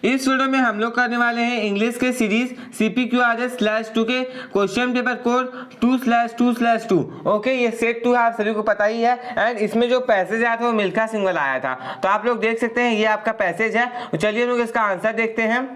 इस वीडियो में हम लोग करने वाले हैं इंग्लिश के सीरीज CPQRS/2 के क्वेश्चन पेपर कोड 2/2/2। ओके, ये सेट 2 है, आप सभी को पता ही है। एंड इसमें जो पैसेज आया था वो मिल्खा सिंह वाला आया था, तो आप लोग देख सकते हैं ये आपका पैसेज है। तो चलिए लोग इसका आंसर देखते हैं।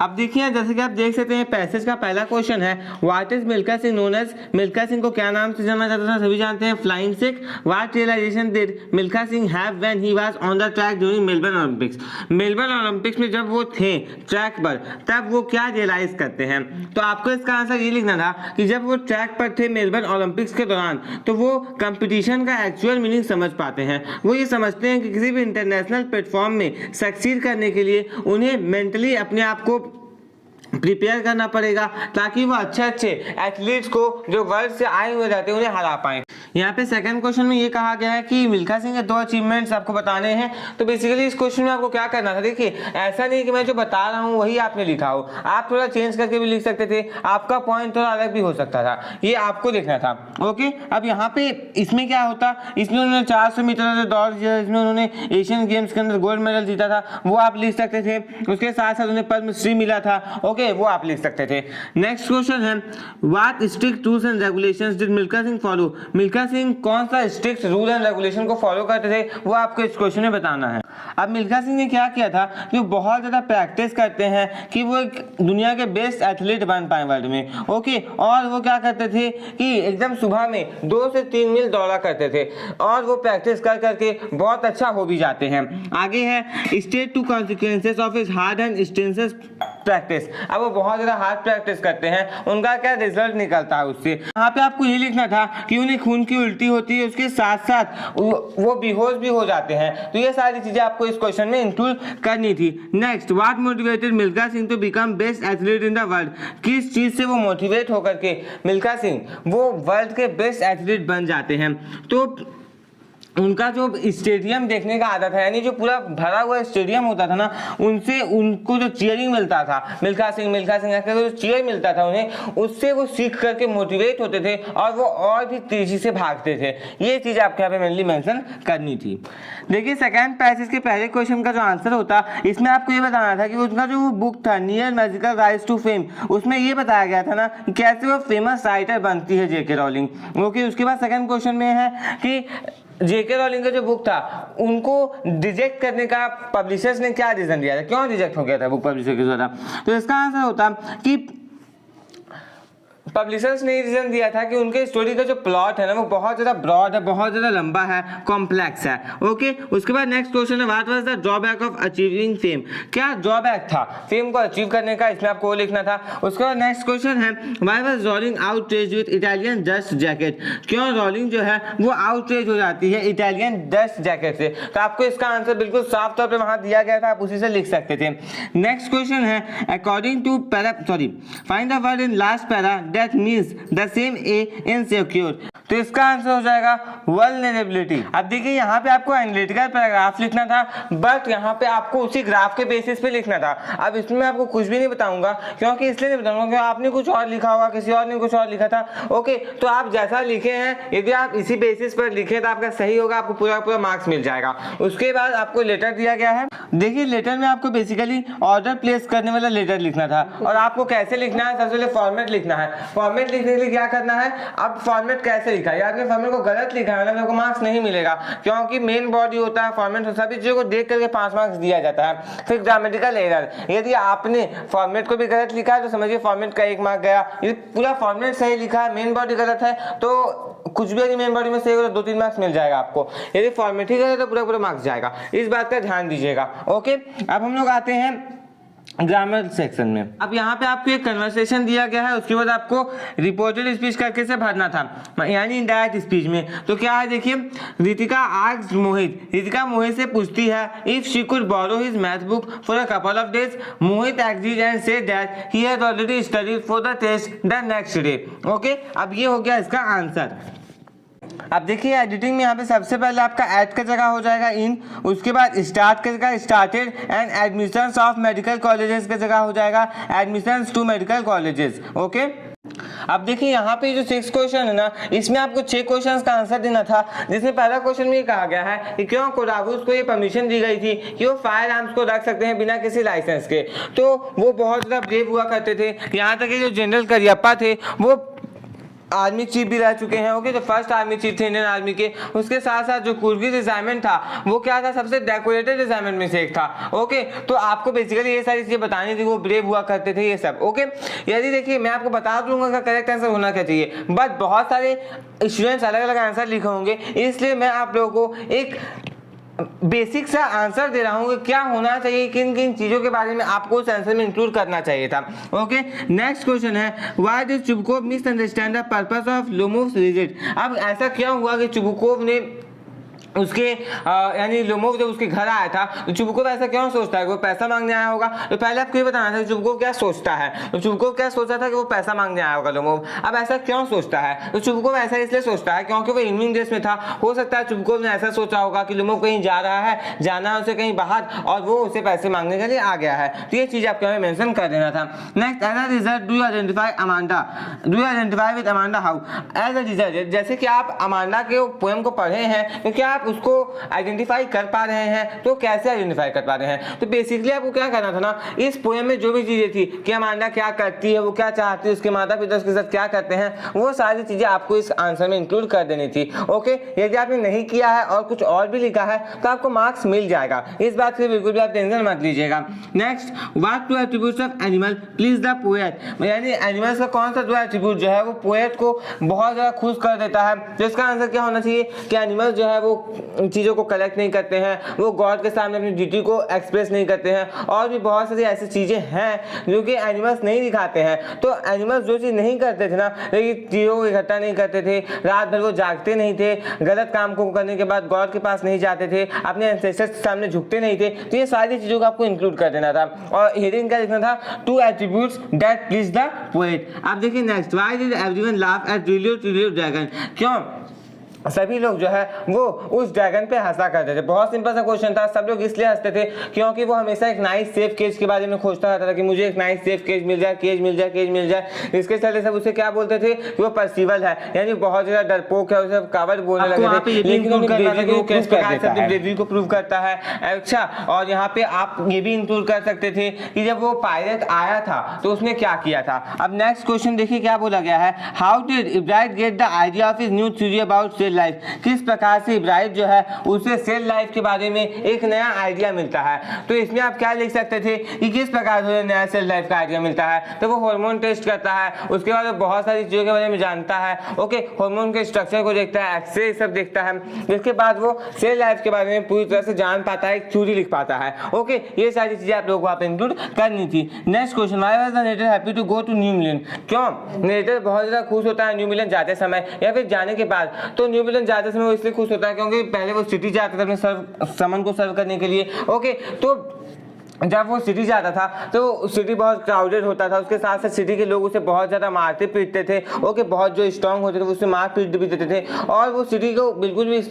अब देखिए, जैसे कि आप देख सकते हैं पैसेज का पहला क्वेश्चन है, what is Milkha Singh known as? Milkha Singh को क्या नाम से जाना जाता था? सभी जानते हैं, flying Sikh. What realisation did Milkha Singh have when he was on the track during Melbourne Olympics? Melbourne Olympics में जब वो थे ट्रैक पर, तब वो क्या रियलाइज करते हैं? तो आपको इसका आंसर ये लिखना था कि जब वो ट्रैक पर थे मेलबर्न ओलंपिक्स के दौरान, तो वो कंपटीशन का एक्चुअल मीनिंग समझ पाते हैं। वो ये समझते हैं कि किसी भी इंटरनेशनल प्लेटफॉर्म में सक्सीड करने के लिए उन्हें मेंटली अपने आप को प्रिपेयर करना पड़ेगा, ताकि वो अच्छे एथलीट्स को जो वर्ल्ड से आए हुए रहते हैं उन्हें हरा पाएं। यहाँ पे सेकंड क्वेश्चन में ये कहा गया है कि मिल्खा सिंह के 2 अचीवमेंट्स आपको बताने हैं। तो बेसिकली इस क्वेश्चन में आपको क्या करना था, देखिए ऐसा नहीं कि मैं जो बता रहा हूँ वही आपने लिखा हो, आप थोड़ा चेंज करके भी लिख सकते थे, आपका पॉइंट थोड़ा अलग भी हो सकता था, ये आपको लिखना था। ओके, अब यहाँ पे इसमें क्या होता, इसमें उन्होंने 400 मीटर दौड़ दिया, इसमें उन्होंने एशियन गेम्स के अंदर गोल्ड मेडल जीता था, वो आप लिख सकते थे। उसके साथ साथ उन्हें पद्मश्री मिला था, ओके, वो आप लिख सकते थे। नेक्स्ट क्वेश्चन है, what strict rules and regulations did Milkha Singh follow? Milkha Singh कौन सा स्ट्रिक्ट रूल एंड रेगुलेशन को फॉलो करते थे, वो आपको इस क्वेश्चन में बताना है। अब मिल्खा सिंह ने क्या किया था कि वो बहुत ज्यादा प्रैक्टिस करते हैं कि वो एक दुनिया के बेस्ट एथलीट बन पाए वर्ल्ड में। ओके, और वो क्या करते थे कि एकदम सुबह में 2 से 3 मील दौड़ा करते थे, और वो प्रैक्टिस कर करके बहुत अच्छा हो भी जाते हैं। आगे है, state 2 consequences of his hard and stances practice. अब वो बहुत ज्यादा हार्ड प्रैक्टिस करते हैं, उनका क्या रिजल्ट निकलता है उससे। यहाँ पे आपको ये लिखना था कि उन्हें खून की उल्टी होती है, उसके साथ साथ वो बेहोश भी हो जाते हैं। तो ये सारी चीजें आपको इस क्वेश्चन में इंक्लूड करनी थी। Next, what motivated Milkha Singh to become best athlete in the world? किस चीज से वो मोटिवेट होकर के मिल्खा सिंह वो वर्ल्ड के बेस्ट एथलीट बन जाते हैं? तो उनका जो स्टेडियम देखने का आदत है, यानी जो पूरा भरा हुआ स्टेडियम होता था ना, उनसे उनको जो चीयरिंग मिलता था, मिल्खा सिंह जो चीयर मिलता था उन्हें, उससे वो सीख करके मोटिवेट होते थे और वो और भी तेजी से भागते थे। ये चीज आपके यहाँ पे मेनली मेंशन करनी थी। देखिए, सेकंड पैसेज के पहले क्वेश्चन का जो आंसर होता, इसमें आपको ये बताना था कि उनका जो बुक था near magical rise to fame, उसमें ये बताया गया था ना कि कैसे वो फेमस राइटर बनती है जेके रॉलिंग। ओके, उसके बाद सेकंड क्वेश्चन में है कि जेके रॉलिंग का जो बुक था उनको रिजेक्ट करने का पब्लिशर्स ने क्या रीजन दिया था, क्यों रिजेक्ट हो गया था बुक पब्लिशर के द्वारा? तो इसका आंसर होता कि पब्लिशर्स ने रीजन दिया था कि उनके स्टोरी का जो प्लॉट है ना वो बहुत ज्यादा ब्रॉड है, बहुत ज्यादा लंबा है, कॉम्प्लेक्स है। ओके, उसके बाद नेक्स्ट क्वेश्चन है, what was the drawback of achieving fame? क्या ड्रॉबैक था फेम को अचीव करने का, इसमें आपको लिखना था। उसके बाद नेक्स्ट क्वेश्चन है, why was Rowling outraged with Italian dust jacket? क्यों रॉलिंग जो है वो आउटरेज हो जाती है इटालियन डस्ट जैकेट से? तो आपको इसका आंसर बिल्कुल साफ तौर पे वहां दिया गया था, आप उसी से लिख सकते थे। नेक्स्ट क्वेश्चन है, according to find the word in last para that means the same a insecure। तो इसका आंसर हो जाएगा vulnerability। अब देखिए, यहाँ पे आपको एनालिटिकल पैराग्राफ लिखना था, बट यहाँ पे आपको उसी ग्राफ के बेसिस पे लिखना था। अब इसमें आपको कुछ भी नहीं बताऊंगा, क्योंकि इसलिए नहीं बताऊंगा क्योंकि आपने कुछ और लिखा होगा, किसी और ने कुछ और लिखा था। ओके, तो आप जैसा लिखे हैं, यदि आप इसी बेसिस पर लिखे तो आपका सही होगा, आपको पूरा मार्क्स मिल जाएगा। उसके बाद आपको लेटर दिया गया है। देखिए, लेटर में आपको बेसिकली ऑर्डर प्लेस करने वाला लेटर लिखना था, और आपको कैसे लिखना है, सबसे पहले फॉर्मेट लिखना है। फॉर्मेट लिखने के लिए क्या करना है, अब फॉर्मेट कैसे लिखा है, आपने फॉर्मेट को गलत लिखा है ना, आपको मार्क्स नहीं मिलेगा, क्योंकि मेन बॉडी होता है, फॉर्मेट सभी चीजों को देख करके 5 मार्क्स दिया जाता है। फिर ग्रामेटिकल एरर, यदि आपने फॉर्मेट को भी गलत लिखा है तो समझिए फॉर्मेट का 1 मार्क गया। यदि पूरा फॉर्मेट सही लिखा है, मेन बॉडी गलत है, तो कुछ भी मेन बॉडी में सही हो तो 2-3 मार्क्स मिल जाएगा आपको। यदि फॉर्मेट ही गलत है तो पूरा मार्क्स जाएगा, इस बात का ध्यान दीजिएगा। ओके, अब हम लोग आते हैं ग्रामर सेक्शन में। अब यहाँ पे आपको एक कन्वर्सेशन दिया गया है, उसके बाद आपको रिपोर्टेड स्पीच करके से भरना था, यानी इनडायरेक्ट स्पीच में। तो क्या है, देखिए, रितिका आस्क्ड मोहित, रितिका मोहित से पूछती है if she could borrow his math book for a couple of days. Mohit agreed and said that he had already studied for the test the next day. Okay, अब ये हो गया इसका आंसर। अब देखिए, एडिटिंग में यहाँ पे सबसे पहले आपका एट का जगह हो जाएगा इन, उसके बाद स्टार्ट का जगह started, and admissions of medical colleges का जगह हो जाएगा admissions to medical colleges. Okay, अब देखिए यहाँ पे जो 6 क्वेश्चन है ना, इसमें आपको 6 क्वेश्चन का आंसर देना था, जिसमें पहला क्वेश्चन में ये कहा गया है कि क्यों कोडागुस को ये परमिशन दी गई थी कि वो फायर आर्म्स को रख सकते हैं बिना किसी लाइसेंस के। तो वो बहुत ज़्यादा ब्रेव हुआ करते थे, यहाँ तक कि जो जनरल करियप्पा थे वो आर्मी चीफ भी रह चुके हैं। ओके, जो फर्स्ट आर्मी चीफ थे इंडियन आर्मी के, उसके साथ साथ जो कुर्गी रेजिमेंट था वो क्या था, सबसे डेकोरेटेड रेजिमेंट में से एक था। ओके, तो आपको बेसिकली ये सारी चीजें बतानी थी, वो ब्रेव हुआ करते थे ये सब। ओके, यदि देखिए मैं आपको बता दूंगा कि करेक्ट आंसर होना क्या चाहिए, बट बहुत सारे स्टूडेंट्स अलग अलग आंसर लिखे होंगे, इसलिए मैं आप लोगों को एक बेसिक सा आंसर दे रहा हूँ कि क्या होना चाहिए, किन किन चीजों के बारे में आपको उस आंसर में इंक्लूड करना चाहिए था। ओके, नेक्स्ट क्वेश्चन है why did Chubukov misunderstand the purpose of Lomov's visit. अब ऐसा क्या हुआ कि चुबुकोव ने उसके यानी लोमोव जब उसके घर आया था तो चुबुकोव ऐसा क्यों सोचता है कि वो पैसा मांगने आया होगा। तो पहले आपको ये बताना था कि चुबुकोव क्या सोचता है। तो चुबुकोव क्या सोचा था कि वो पैसा मांगने आया होगा लोमोव। अब ऐसा क्यों सोचता है, तो चुबुकोव ऐसा इसलिए सोचता है क्योंकि वो इवनिंग ड्रेस में था। हो सकता है चुबुकोव ने ऐसा सोचा होगा कि लोमोव कहीं जा रहा है, जाना है उसे कहीं बाहर, और वो उसे पैसे मांगने के लिए आ गया है। तो ये चीज आपको हमें मेंशन कर देना था। Next, as a result do you identify Amanda, do you identify with Amanda how. As a result, जैसे कि आप अमांडा के पोएम को पढ़े हैं तो क्या आप उसको आइडेंटिफाई कर पा रहे हैं, तो कैसे आइडेंटिफाई कर पा रहे हैं। तो बेसिकली आपको क्या करना था ना, इस पोएम में जो भी चीजें थी कि अमांडा क्या करती है, वो क्या चाहती है, उसके माता पिता उसके साथ क्या करते हैं, वो सारी चीजें आपको इस आंसर में इंक्लूड कर देनी थी। ओके, यदि आपने नहीं किया है और कुछ और भी लिखा है तो आपको मार्क्स मिल जाएगा, इस बात की बिल्कुल भी आप टेंशन मत लीजिएगा। Next, what two attributes of animal please the poet, यानी एनिमल्स का कौन सा जो एट्रीब्यूट जो है वो पोएट को बहुत ज्यादा खुश कर देता है। तो इसका आंसर क्या होना चाहिए कि एनिमल्स जो है वो चीजों को कलेक्ट नहीं करते हैं, वो गॉड के सामने अपनी ड्यूटी को एक्सप्रेस नहीं करते हैं, और भी बहुत सारी ऐसी चीजें हैं जो कि एनिमल्स नहीं दिखाते हैं। तो एनिमल्स जो चीज नहीं करते थे ना, लेकिन चीजों को इकट्ठा नहीं करते थे, रात भर वो जागते नहीं थे, गलत काम को करने के बाद गॉड के पास नहीं जाते थे, अपने एंसेस्टर्स के सामने झुकते नहीं थे। तो ये सारी चीजों को आपको इंक्लूड कर देना था। और हेडिंग क्या लिखना था, two attributes that please the poet. अब देखिए next, why did everyone laugh at ट्रिलियो ड्रैगन, क्यों सभी लोग जो है वो उस ड्रैगन पे हंसा करते थे। बहुत सिंपल सा क्वेश्चन था, सब लोग इसलिए हंसते थे क्योंकि वो हमेशा एक नाइस सेफ केज के बारे में खोजता रहता था कि मुझे एक नाइस सेफ केज मिल जाए, केज मिल जाए, केज मिल जाए। इसके चलते सब उसे क्या बोलते थे कि वो पर्सिवल है, यानी बहुत ज्यादा डरपोक है, उसे कावड़ बोलने लगे थे। लेकिन ब्रेवरी को प्रूव करता है। अच्छा, और यहाँ पे आप ये भी इंक्लूड कर सकते थे कि जब वो पायरेट आया था तो उसने क्या किया था। अब नेक्स्ट क्वेश्चन देखिए क्या बोला गया है, how did Ibrahim get the idea of his new theory about life, किस प्रकार से इब्राहिम जो है उसे सेल लाइफ के बारे में एक नया आइडिया मिलता है। तो इसमें आप क्या लिख सकते थे कि किस प्रकार से नया सेल लाइफ का आइडिया मिलता है। तो वो हार्मोन टेस्ट करता है, उसके बाद वो बहुत सारी चीजों के बारे में जानता है। ओके, हार्मोन के स्ट्रक्चर को देखता है, एक्सरे सब देखता है, जिसके बाद वो सेल लाइफ के बारे में पूरी तरह से जान पाता है, एक थ्योरी लिख पाता है। ओके, ये सारी चीजें आप लोगों को आप इंक्लूड करनी थी। Next question, why was the narrator happy to go to New Milan, क्यों नरेटर बहुत ज्यादा खुश होता है न्यू मिलन जाते समय या फिर जाने के बाद। तो न्यू मिलन जाते समय वो इसलिए खुश होता है क्योंकि पहले वो सिटी जाता था अपने समन को सर्व करने के लिए। ओके, तो जब वो सिटी जाता था तो सिटी बहुत क्राउडेड होता था, उसके साथ साथ सिटी के लोग उसे बहुत ज़्यादा मारते पीटते थे। ओके, बहुत जो स्ट्रांग होते थे वो उसे मार पीट भी देते थे, और वो सिटी को बिल्कुल भी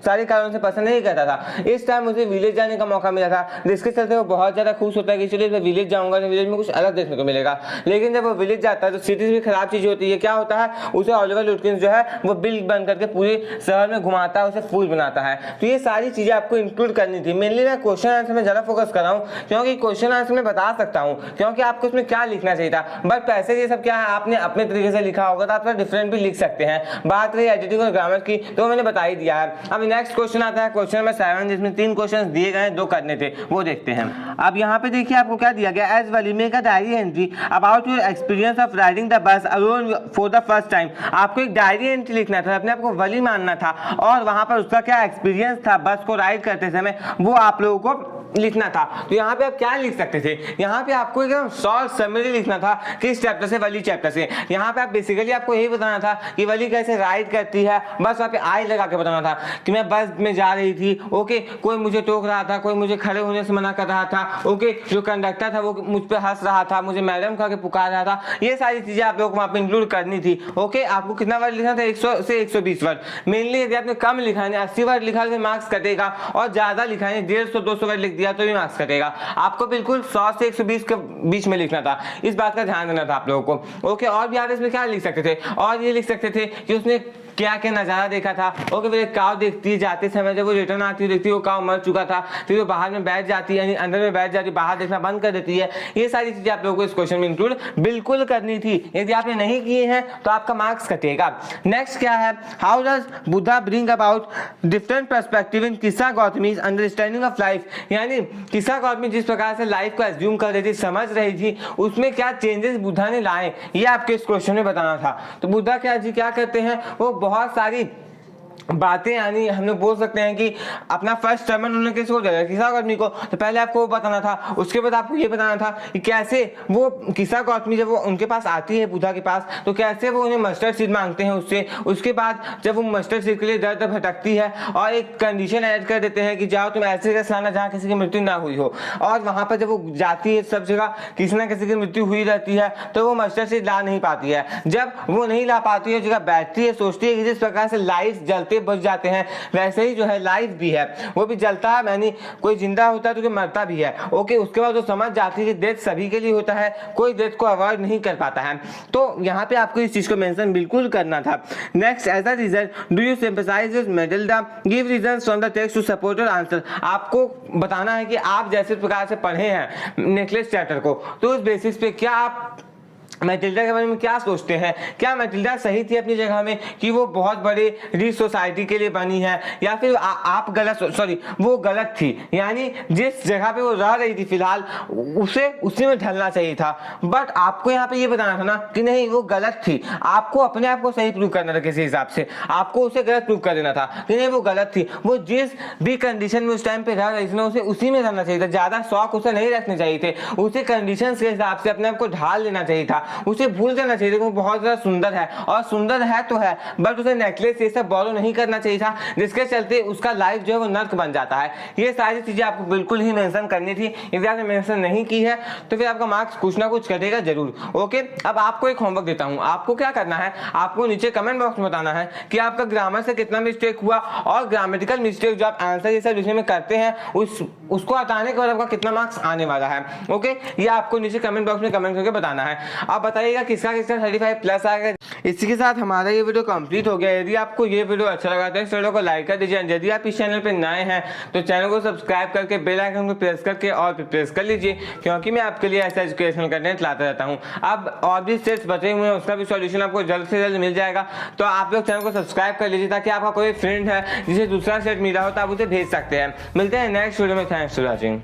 सारे कारणों से पसंद नहीं करता था। इस टाइम मुझे विलेज जाने का मौका मिला था, जिसके चलते वो बहुत ज़्यादा खुश होता है कि चलिए मैं विलेज जाऊंगा तो विलेज में कुछ अलग देखने को मिलेगा। लेकिन जब वो विलेज जाता है तो सिटी से भी खराब चीज़ होती है। क्या होता है, उसे ऑलिवर लुटकिंस जो है वो बिल बन करके पूरे शहर में घुमाता है, उसे फूल बनाता है। तो ये सारी चीज़ें आपको इंक्लूड करनी थी। मेनली मैं क्वेश्चन आंसर में ज़्यादा फोकस कर रहा हूँ क्योंकि क्वेश्चन आंसर में बता सकता हूँ क्योंकि आपको उसमें क्या लिखना चाहिए था। बट पैसे ये सब क्या है, आपने अपने तरीके से लिखा होगा तो आप थोड़ा डिफरेंट भी लिख सकते हैं। बात रही एडिटिंग और ग्रामर की तो मैंने बता ही दिया है। अब नेक्स्ट क्वेश्चन आता है क्वेश्चन नंबर 7, जिसमें 3 क्वेश्चन दिए गए हैं, 2 करने थे, वो देखते हैं। अब यहाँ पे देखिए आपको क्या दिया गया, as Valli make a diary entry about your experience of riding the bus alone for the first time. आपको एक डायरी एंट्री लिखना था, अपने आप को वली मानना था, और वहां पर उसका क्या एक्सपीरियंस था बस को राइड करते समय वो आप लोगों को लिखना था। तो यहाँ पे आप क्या लिख सकते थे, यहाँ पे आपको एकदम शॉर्ट समरी लिखना था किस चैप्टर से, वली चैप्टर से। यहाँ पे आप बेसिकली आपको यही बताना था कि वली कैसे राइड करती है, बस वहाँ पे आई लगा के बताना था कि मैं बस में जा रही थी। ओके, कोई मुझे टोक रहा था, कोई मुझे खड़े होने से मना कर रहा था। ओके, जो कंडक्टर था वो मुझ पे हंस रहा था, मुझे मैडम कह के पुकार रहा था। ये सारी चीजें आप लोगों को वहाँ पे इंक्लूड करनी थी। ओके, आपको कितना वर्ड लिखना था, 100 से 120 वर्ड। मेनली यदि आपने कम लिखा है 80 वर्ड लिखा तो मार्क्स कटेगा, और ज्यादा लिखा है 150-200 वर्ड लिख दिया तो भी मार्क्स कटेगा। आपको बिल्कुल 100 से 120 के बीच में लिखना था, इस बात का ध्यान देना था आप लोगों को। ओके, और भी आप इसमें क्या लिख सकते थे, और ये लिख सकते थे कि उसने क्या क्या नज़ारा देखा था। ओके, फिर एक काव देखती है, जाते समय जब वो रिटर्न आती है देखती है वो काव मर चुका था, फिर वो बाहर में बैठ जाती है, यानी अंदर में बैठ जाती है, बाहर देखना बंद कर देती है। ये सारी चीजें आप लोगों को इस क्वेश्चन में इंक्लूड बिल्कुल करनी थी, यदि आपने नहीं किए हैं तो आपका मार्क्स कटेगा। नेक्स्ट क्या है, how does Buddha bring about different perspective in किस्सा गौतमीज अंडरस्टैंडिंग ऑफ लाइफ, यानी किस्सा गौतमी जिस प्रकार से लाइफ को एज्यूम कर रही थी, समझ रही थी, उसमें क्या चेंजेस बुद्धा ने लाए, ये आपके इस क्वेश्चन में बताना था। तो बुद्धा क्या करते हैं, वो बहुत सारी बातें, यानी हम लोग बोल सकते हैं कि अपना फर्स्ट टर्म उन्होंने किसको दिया, किस्सा गौतमी को। तो पहले आपको वो बताना था, उसके बाद आपको ये बताना था कि कैसे वो किस्सा गौतमी जब वो उनके पास आती है बुद्धा के पास, तो कैसे वो उन्हें मस्टर्ड सीड मांगते हैं उससे। उसके बाद जब वो मस्टर्ड सीड के लिए दर दर भटकती है और एक कंडीशन ऐड कर देते हैं कि जाओ तुम ऐसी जगह लाना जहाँ किसी की मृत्यु ना हुई हो, और वहाँ पर जब वो जाती है सब जगह किसी ना किसी की मृत्यु हुई रहती है, तो वो मस्टर्ड सीड ला नहीं पाती है। जब वो नहीं ला पाती है, जगह बैठती है, सोचती है कि जिस प्रकार से लाइट जलते बुझ जाते हैं, वैसे ही जो है लाइफ भी है, वो भी जलता है, यानी कोई जिंदा होता है तो कोई मरता भी है। ओके, उसके बाद वो समझ जाती है कि डेथ सभी के लिए होता है, कोई डेथ को अवॉइड नहीं कर पाता है। तो यहाँ पे आपको इस चीज को मेंशन बिल्कुल करना था। Next, as a result do you sympathise with Matilda, give reasons from the text to support your answer. आपको बताना है कि आप जैसे प्रकार से पढ़े हैं नेकलेस चैप्टर को, तो उस बेसिस पे क्या आप मैटिल्डा के बारे में क्या सोचते हैं। क्या मैटिल्डा सही थी अपनी जगह में कि वो बहुत बड़े रिच सोसाइटी के लिए बनी है, या फिर आप गलत, सॉरी वो गलत थी, यानी जिस जगह पे वो रह रही थी फिलहाल उसी में ढलना चाहिए था। बट आपको यहाँ पे ये बताना था ना कि नहीं वो गलत थी, आपको अपने आप को सही प्रूव करना था, किसी हिसाब से आपको उसे गलत प्रूव कर देना था कि नहीं वो गलत थी। वो जिस भी कंडीशन में उस टाइम पे रह रही थी ना, उसे उसी में रहना चाहिए था, ज्यादा शौक उसे नहीं रखने चाहिए थे, उसे कंडीशन के हिसाब से अपने आप को ढाल लेना चाहिए था, उसे भूल जाना चाहिए था। वो बहुत ज्यादा सुंदर है, और सुंदर है तो है, बट उसे नेकलेस ये सब बोरो नहीं करना चाहिए था, जिसके चलते उसका लाइफ जो है वो नर्क बन जाता है। ये सारी चीजें आपको बिल्कुल ही मेंशन करनी थी, यदि आपने मेंशन नहीं की है तो फिर आपका मार्क्स कुछ ना कुछ कटेगा जरूर। ओके, अब आपको एक होमवर्क देता हूं, आपको क्या करना है, आपको नीचे कमेंट बॉक्स में बताना है कि आपका ग्रामर से कितना मिस्टेक हुआ, और ग्रामेटिकल मिस्टेक जो आप आंसर ये सब लिखने में करते हैं उसको हटाने के बाद आपका कितना मार्क्स आने वाला है। ओके, ये आपको नीचे कमेंट बॉक्स में कमेंट करके बताना है। आप बताइएगा किसका 35+ आएगा। इसी के साथ हमारा ये वीडियो कंप्लीट हो गया। यदि आपको ये वीडियो अच्छा लगा तो इस वीडियो को लाइक कर दीजिए। यदि आप इस चैनल पे नए हैं तो चैनल को सब्सक्राइब करके बेल आइकन को प्रेस करके और प्रेस कर लीजिए, क्योंकि मैं आपके लिए ऐसा एजुकेशनल कंटेंट लाता रहता हूँ। अब और भी स्टेप्स बचे हुए हैं, उसका भी सॉल्यूशन आपको जल्द से जल्द मिल जाएगा। तो आप लोग चैनल को सब्सक्राइब कर लीजिए, ताकि आपका कोई फ्रेंड है जिसे दूसरा सेट मिला हो तो आप उसे भेज सकते हैं। मिलते हैं नेक्स्ट वीडियो में। Thanks for watching.